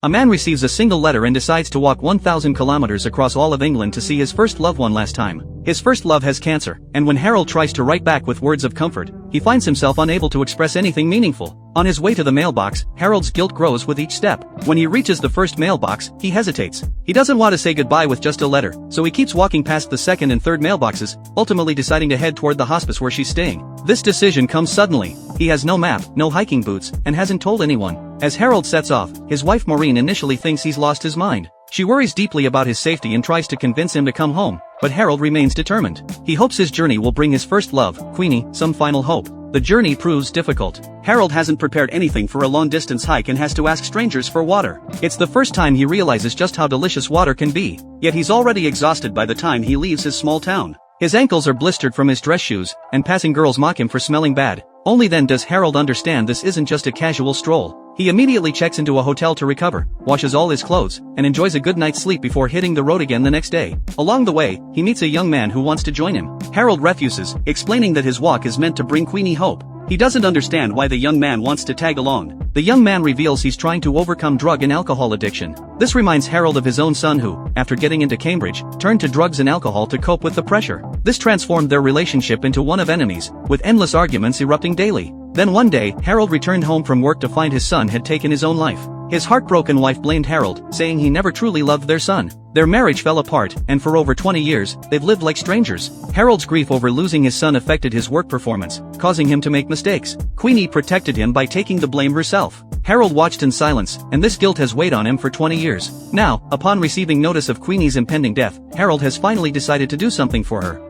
A man receives a single letter and decides to walk 1,000 kilometers across all of England to see his first loved one last time. His first love has cancer, and when Harold tries to write back with words of comfort, he finds himself unable to express anything meaningful. On his way to the mailbox, Harold's guilt grows with each step. When he reaches the first mailbox, he hesitates. He doesn't want to say goodbye with just a letter, so he keeps walking past the second and third mailboxes, ultimately deciding to head toward the hospice where she's staying. This decision comes suddenly. He has no map, no hiking boots, and hasn't told anyone. As Harold sets off, his wife Maureen initially thinks he's lost his mind. She worries deeply about his safety and tries to convince him to come home, but Harold remains determined. He hopes his journey will bring his first love, Queenie, some final hope. The journey proves difficult. Harold hasn't prepared anything for a long-distance hike and has to ask strangers for water. It's the first time he realizes just how delicious water can be, yet he's already exhausted by the time he leaves his small town. His ankles are blistered from his dress shoes, and passing girls mock him for smelling bad. Only then does Harold understand this isn't just a casual stroll. He immediately checks into a hotel to recover, washes all his clothes, and enjoys a good night's sleep before hitting the road again the next day. Along the way, he meets a young man who wants to join him. Harold refuses, explaining that his walk is meant to bring Queenie hope. He doesn't understand why the young man wants to tag along. The young man reveals he's trying to overcome drug and alcohol addiction. This reminds Harold of his own son who, after getting into Cambridge, turned to drugs and alcohol to cope with the pressure. This transformed their relationship into one of enemies, with endless arguments erupting daily. Then one day, Harold returned home from work to find his son had taken his own life. His heartbroken wife blamed Harold, saying he never truly loved their son. Their marriage fell apart, and for over 20 years, they've lived like strangers. Harold's grief over losing his son affected his work performance, causing him to make mistakes. Queenie protected him by taking the blame herself. Harold watched in silence, and this guilt has weighed on him for 20 years. Now, upon receiving notice of Queenie's impending death, Harold has finally decided to do something for her.